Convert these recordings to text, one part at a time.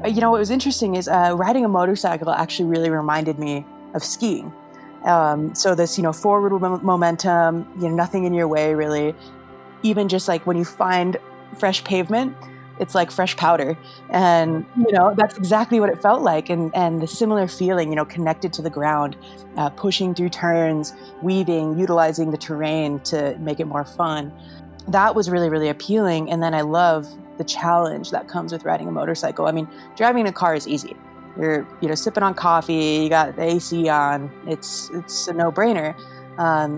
What was interesting is riding a motorcycle actually really reminded me of skiing. So this, forward momentum, nothing in your way really. Even just like when you find fresh pavement, it's like fresh powder. And, that's exactly what it felt like. And the similar feeling, connected to the ground, pushing through turns, weaving, utilizing the terrain to make it more fun. That was really, really appealing. And then I love the challenge that comes with riding a motorcycle. I mean, driving a car is easy. You're, sipping on coffee, you got the AC on. It's a no-brainer.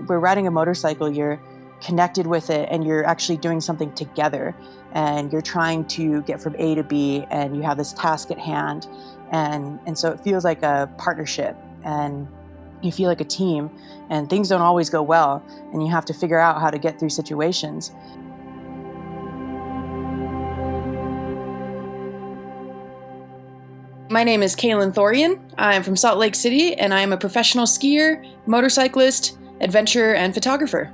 Where riding a motorcycle, you're connected with it and you're actually doing something together. And you're trying to get from A to B and you have this task at hand. And so it feels like a partnership and you feel like a team, and things don't always go well and you have to figure out how to get through situations. My name is Kalen Thorien. I'm from Salt Lake City and I am a professional skier, motorcyclist, adventurer, and photographer.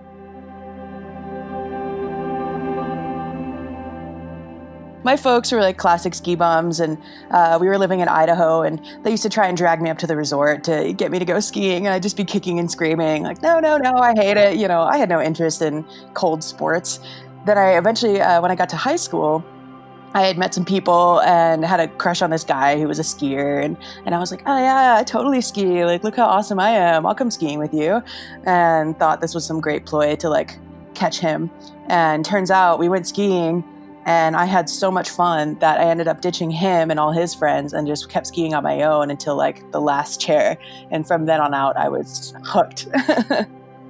My folks were like classic ski bums, and we were living in Idaho, and they used to try and drag me up to the resort to get me to go skiing, and I'd just be kicking and screaming, like, no, I hate it. I had no interest in cold sports. Then I eventually, when I got to high school, I had met some people and had a crush on this guy who was a skier, and I was like, oh yeah, I totally ski. Like, look how awesome I am. I'll come skiing with you. And thought this was some great ploy to like catch him. And turns out we went skiing, and I had so much fun that I ended up ditching him and all his friends and just kept skiing on my own until like the last chair. And from then on out, I was hooked.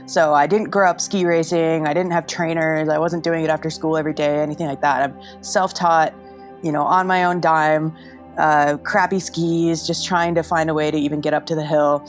So I didn't grow up ski racing. I didn't have trainers. I wasn't doing it after school every day, anything like that. I'm self-taught, on my own dime, crappy skis, just trying to find a way to even get up to the hill.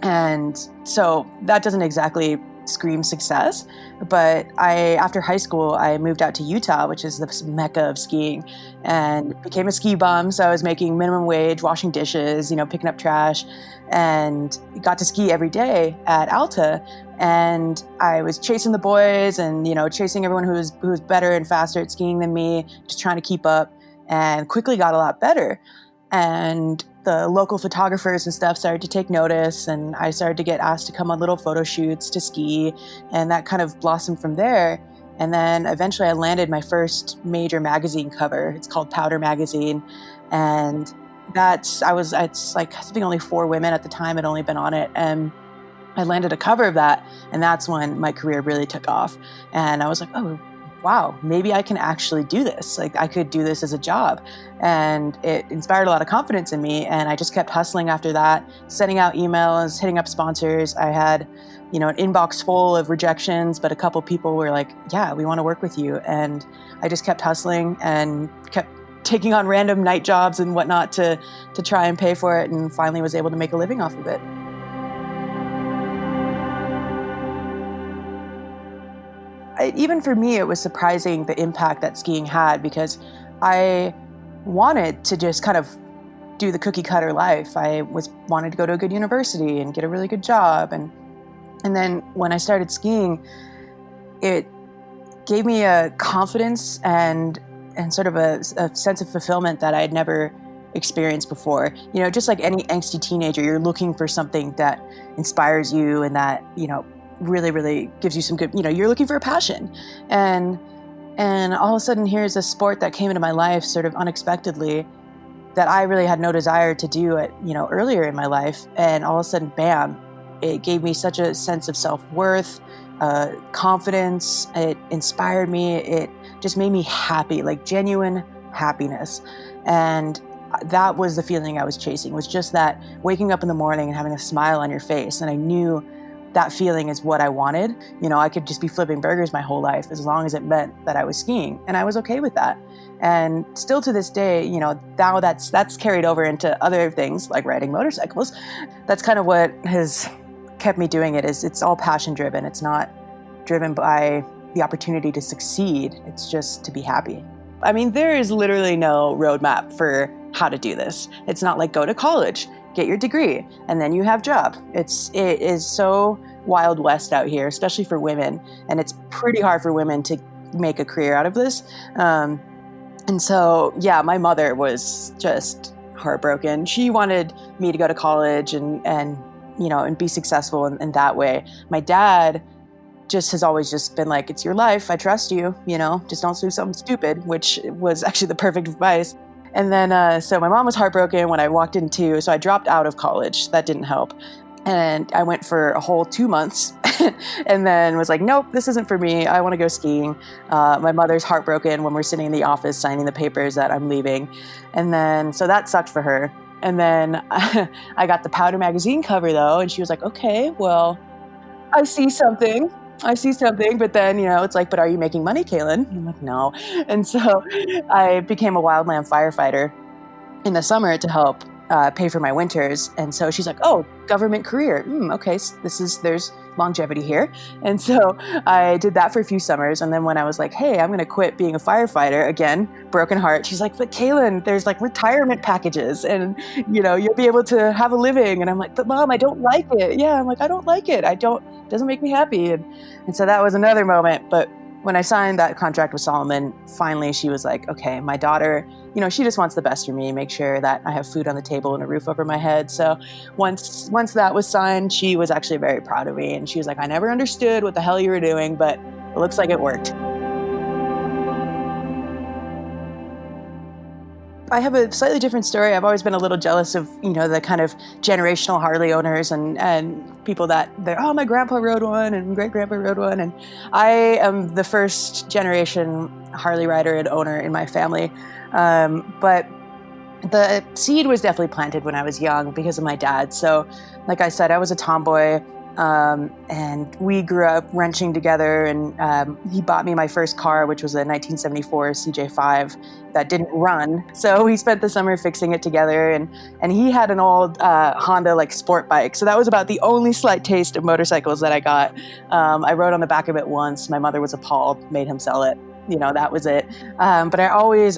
And so that doesn't exactly scream success. But after high school, I moved out to Utah, which is the mecca of skiing, and became a ski bum. So I was making minimum wage, washing dishes, picking up trash, and got to ski every day at Alta. And I was chasing the boys and, chasing everyone who was better and faster at skiing than me, just trying to keep up, and quickly got a lot better. And the local photographers and stuff started to take notice, and I started to get asked to come on little photo shoots to ski, and that kind of blossomed from there. And then eventually I landed my first major magazine cover. It's called Powder Magazine, and it's like, I think only 4 women at the time had only been on it, and I landed a cover of that, and that's when my career really took off. And I was like, oh, wow, maybe I can actually do this. Like, I could do this as a job. And it inspired a lot of confidence in me. And I just kept hustling after that, sending out emails, hitting up sponsors. I had, an inbox full of rejections, but a couple people were like, yeah, we want to work with you. And I just kept hustling and kept taking on random night jobs and whatnot to try and pay for it, and finally was able to make a living off of it. Even for me, it was surprising the impact that skiing had, because I wanted to just kind of do the cookie cutter life. I wanted to go to a good university and get a really good job. And then when I started skiing, it gave me a confidence and sort of a sense of fulfillment that I had never experienced before. Just like any angsty teenager, you're looking for something that inspires you and that, really, really gives you some good, you're looking for a passion. And all of a sudden, here's a sport that came into my life sort of unexpectedly that I really had no desire to do it, earlier in my life. And all of a sudden, bam, it gave me such a sense of self-worth, confidence. It inspired me. It just made me happy, like genuine happiness. And that was the feeling I was chasing, was just that waking up in the morning and having a smile on your face. And I knew that feeling is what I wanted. I could just be flipping burgers my whole life as long as it meant that I was skiing, and I was okay with that. And still to this day, now that's carried over into other things like riding motorcycles. That's kind of what has kept me doing it. It's all passion driven. It's not driven by the opportunity to succeed. It's just to be happy. I mean, there is literally no roadmap for how to do this. It's not like go to college, get your degree, and then you have job. It is so Wild West out here, especially for women. And it's pretty hard for women to make a career out of this. And so, yeah, my mother was just heartbroken. She wanted me to go to college and be successful in that way. My dad just has always just been like, it's your life. I trust you, just don't do something stupid, which was actually the perfect advice. And then, so my mom was heartbroken when I walked into, so I dropped out of college. That didn't help. And I went for a whole 2 months and then was like, nope, this isn't for me. I want to go skiing. My mother's heartbroken when we're sitting in the office signing the papers that I'm leaving. And then, so that sucked for her. And then I got the Powder magazine cover though. And she was like, okay, well, I see something. But then, it's like, but are you making money, Kalen? I'm like, no. And so I became a wildland firefighter in the summer to help pay for my winters. And so she's like, oh, government career. Okay, so there's longevity here. And so I did that for a few summers. And then when I was like, hey, I'm going to quit being a firefighter, again, broken heart. She's like, but Kalen, there's like retirement packages and, you'll be able to have a living. And I'm like, but Mom, I don't like it. Yeah, I'm like, I don't like it. It doesn't make me happy. And so that was another moment. But when I signed that contract with Solomon, finally she was like, okay, my daughter, she just wants the best for me, make sure that I have food on the table and a roof over my head. So once that was signed, she was actually very proud of me. And she was like, I never understood what the hell you were doing, but it looks like it worked. I have a slightly different story. I've always been a little jealous of, the kind of generational Harley owners and people that my grandpa rode one and great grandpa rode one. And I am the first generation Harley rider and owner in my family. But the seed was definitely planted when I was young because of my dad. So like I said, I was a tomboy. And we grew up wrenching together, and he bought me my first car, which was a 1974 CJ5 that didn't run. So we spent the summer fixing it together, and he had an old Honda like sport bike. So that was about the only slight taste of motorcycles that I got. I rode on the back of it once. My mother was appalled, made him sell it. That was it. But I always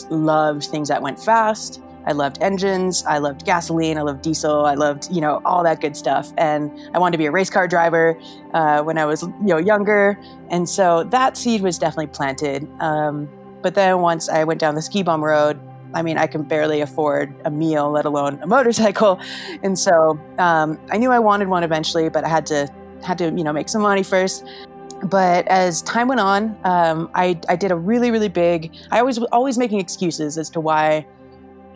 loved things that went fast. I loved engines, I loved gasoline, I loved diesel, I loved, all that good stuff. And I wanted to be a race car driver when I was, younger. And so that seed was definitely planted. But then once I went down the ski bum road, I can barely afford a meal, let alone a motorcycle. And so I knew I wanted one eventually, but I had to make some money first. But as time went on, I did a really, really big, I was always making excuses as to why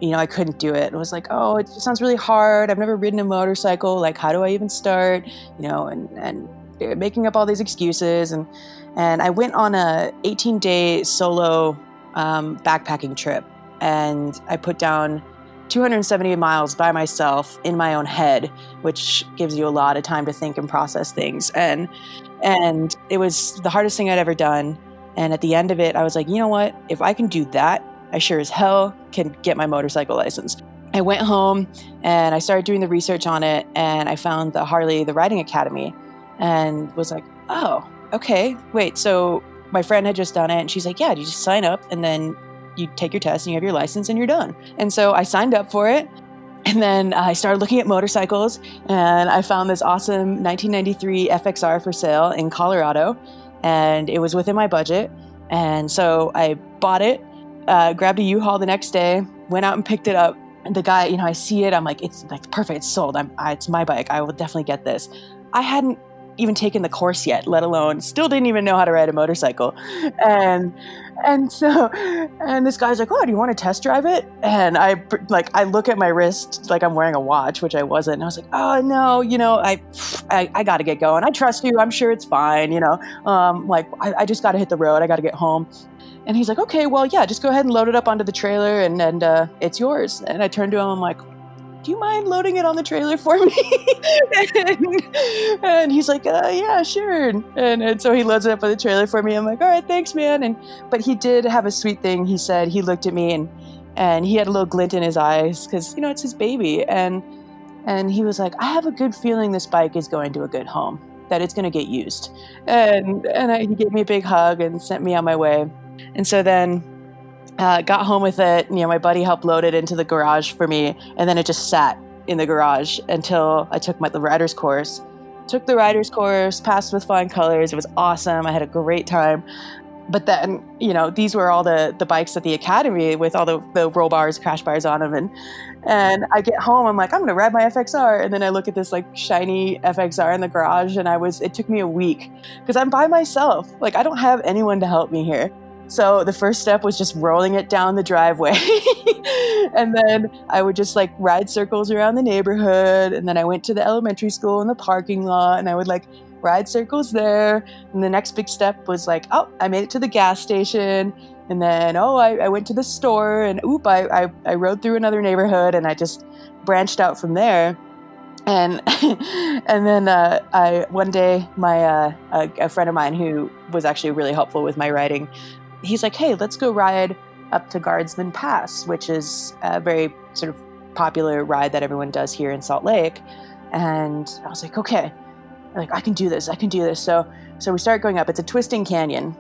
I couldn't do it. It was like, oh, it just sounds really hard. I've never ridden a motorcycle. Like, how do I even start? And making up all these excuses. And I went on a 18-day solo backpacking trip. And I put down 270 miles by myself in my own head, which gives you a lot of time to think and process things. And it was the hardest thing I'd ever done. And at the end of it, I was like, you know what? If I can do that, I sure as hell can get my motorcycle license. I went home and I started doing the research on it, and I found the Riding Academy and was like, oh, okay, wait, so my friend had just done it, and she's like, yeah, you just sign up and then you take your test and you have your license and you're done. And so I signed up for it, and then I started looking at motorcycles, and I found this awesome 1993 FXR for sale in Colorado, and it was within my budget. And so I bought it, grabbed a U-Haul the next day, went out and picked it up. And the guy, I see it, I'm like, it's like perfect, it's sold. It's my bike. I will definitely get this. I hadn't even taken the course yet, let alone, still didn't even know how to ride a motorcycle. And this guy's like, oh, do you want to test drive it? And I look at my wrist like I'm wearing a watch, which I wasn't. And I was like, oh no, I got to get going. I trust you. I'm sure it's fine. I just got to hit the road. I got to get home. And he's like, okay, well, yeah, just go ahead and load it up onto the trailer and it's yours. And I turned to him, I'm like, do you mind loading it on the trailer for me? and he's like, yeah, sure. And so he loads it up on the trailer for me. I'm like, all right, thanks, man. But he did have a sweet thing. He said, he looked at me and he had a little glint in his eyes because, it's his baby. And he was like, I have a good feeling this bike is going to a good home, that it's going to get used. And he gave me a big hug and sent me on my way. And so then got home with it. My buddy helped load it into the garage for me. And then it just sat in the garage until I took the rider's course. Took the rider's course, passed with flying colors. It was awesome. I had a great time. But then, these were all the bikes at the academy with all the roll bars, crash bars on them. And I get home, I'm like, I'm going to ride my FXR. And then I look at this like shiny FXR in the garage, and it took me a week because I'm by myself. Like, I don't have anyone to help me here. So the first step was just rolling it down the driveway. And then I would just like ride circles around the neighborhood. And then I went to the elementary school in the parking lot, and I would like ride circles there. And the next big step was like, oh, I made it to the gas station. And then, I went to the store, and I rode through another neighborhood, and I just branched out from there. And and then one day, a friend of mine who was actually really helpful with my riding, he's like, hey, let's go ride up to Guardsman Pass, which is a very sort of popular ride that everyone does here in Salt Lake. And I was like, okay, like I can do this. So we start going up. It's a twisting canyon.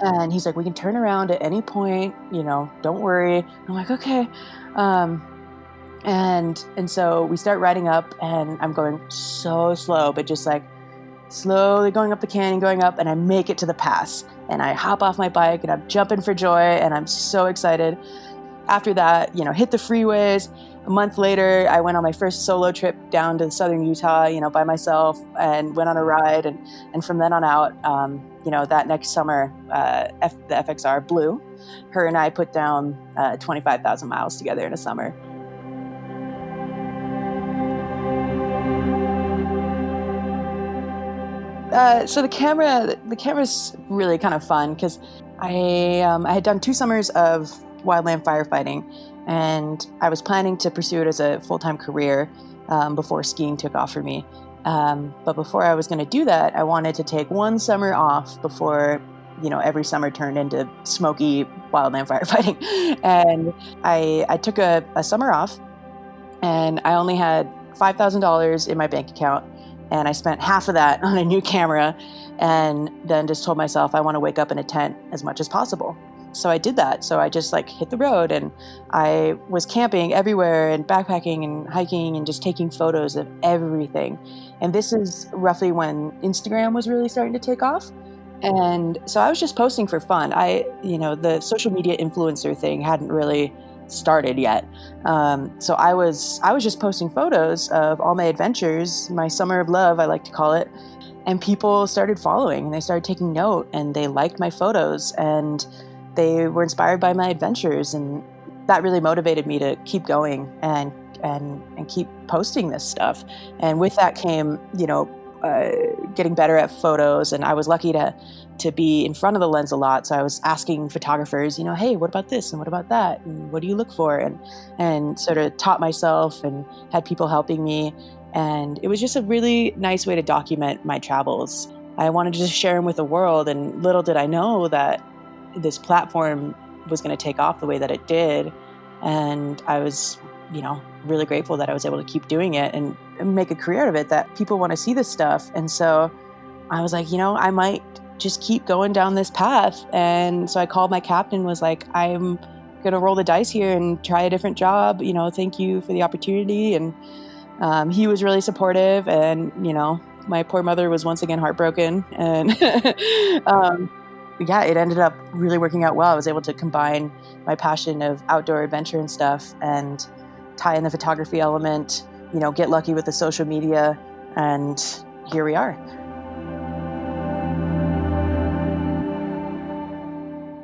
And he's like, we can turn around at any point, don't worry. I'm like, okay. And so we start riding up, and I'm going so slow, but just like slowly going up the canyon, going up, and I make it to the pass. And I hop off my bike, and I'm jumping for joy, and I'm so excited. After that, hit the freeways. A month later, I went on my first solo trip down to southern Utah, by myself, and went on a ride. And from then on out, that next summer, the FXR blew. Her and I put down 25,000 miles together in a summer. So the camera's really kind of fun because I had done 2 summers of wildland firefighting, and I was planning to pursue it as a full-time career before skiing took off for me. But before I was going to do that, I wanted to take 1 summer off before, every summer turned into smoky wildland firefighting. And I took a summer off, and I only had $5,000 in my bank account. And I spent half of that on a new camera, and then just told myself I want to wake up in a tent as much as possible. So I did that. So I just like hit the road, and I was camping everywhere and backpacking and hiking and just taking photos of everything. And this is roughly when Instagram was really starting to take off. And so I was just posting for fun. The social media influencer thing hadn't really started yet. So I was just posting photos of all my adventures, my summer of love, I like to call it. And people started following, and they started taking note, and they liked my photos, and they were inspired by my adventures. And that really motivated me to keep going and keep posting this stuff. And with that came, getting better at photos. And I was lucky to be in front of the lens a lot. So I was asking photographers, hey, what about this? And what about that? And what do you look for? And sort of taught myself and had people helping me. And it was just a really nice way to document my travels. I wanted to just share them with the world. And little did I know that this platform was going to take off the way that it did. And I was, really grateful that I was able to keep doing it and make a career out of it, that people want to see this stuff. And so I was like, I might just keep going down this path. And so I called my captain, was like, I'm going to roll the dice here and try a different job. Thank you for the opportunity. And he was really supportive. And, my poor mother was once again heartbroken. And it ended up really working out well. I was able to combine my passion of outdoor adventure and stuff and tie in the photography element, get lucky with the social media, and here we are.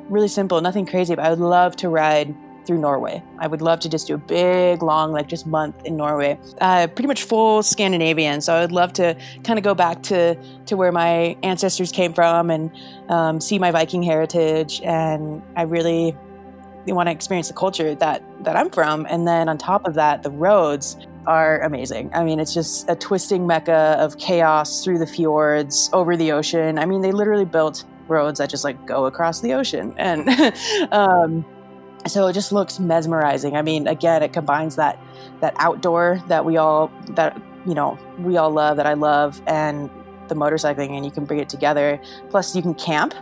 Really simple, nothing crazy, but I would love to ride through Norway. I would love to just do a big, long, just month in Norway. Pretty much full Scandinavian. So I would love to kind of go back to where my ancestors came from and see my Viking heritage. And I really want to experience the culture that I'm from. And then on top of that, the roads are amazing. I mean, it's just a twisting mecca of chaos through the fjords, over the ocean. I mean, they literally built roads that just go across the ocean. And so it just looks mesmerizing. I mean, again, it combines that outdoor that we all love, that I love, and the motorcycling, and you can bring it together. Plus you can camp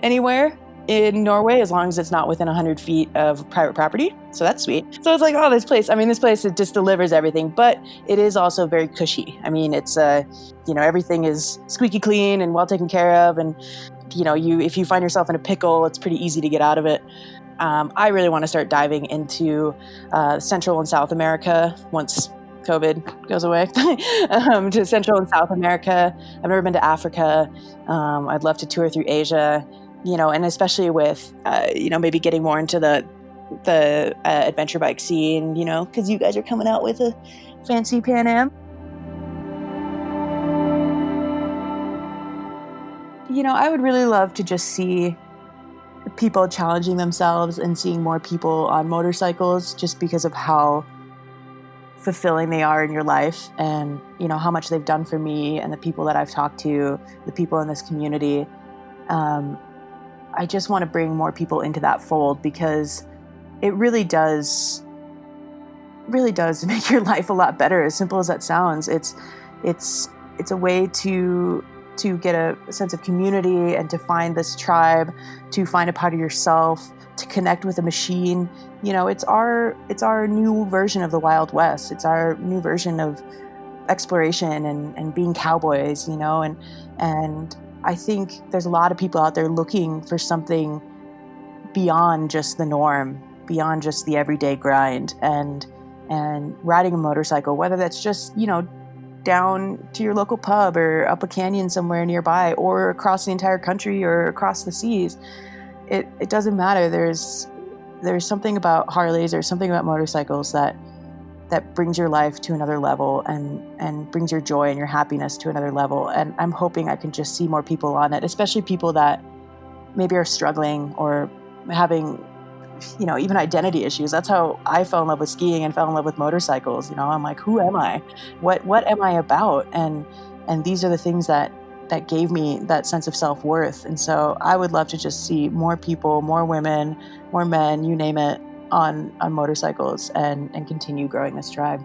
anywhere in Norway as long as it's not within 100 feet of private property. So that's sweet. So it's like, this place, it just delivers everything, but it is also very cushy. I mean, it's, everything is squeaky clean and well taken care of. And if you find yourself in a pickle, it's pretty easy to get out of it. I really want to start diving into Central and South America once COVID goes away, to Central and South America. I've never been to Africa. I'd love to tour through Asia, and especially with, maybe getting more into the adventure bike scene, because you guys are coming out with a fancy Pan Am. I would really love to just see people challenging themselves and seeing more people on motorcycles just because of how fulfilling they are in your life, and how much they've done for me and the people that I've talked to, the people in this community. I just want to bring more people into that fold, because it really does make your life a lot better, as simple as that sounds. It's a way to get a sense of community and to find this tribe, to find a part of yourself, to connect with a machine. It's our new version of the Wild West. It's our new version of exploration and being cowboys, and I think there's a lot of people out there looking for something beyond just the norm, beyond just the everyday grind, and riding a motorcycle, whether that's just, down to your local pub or up a canyon somewhere nearby, or across the entire country or across the seas. It doesn't matter. There's something about Harleys or something about motorcycles that brings your life to another level and brings your joy and your happiness to another level. And I'm hoping I can just see more people on it, especially people that maybe are struggling or having, even identity issues. That's how I fell in love with skiing and fell in love with motorcycles. I'm like, who am I? What am I about? And these are the things that gave me that sense of self-worth. And so I would love to just see more people, more women, more men, you name it, on motorcycles, and continue growing this tribe.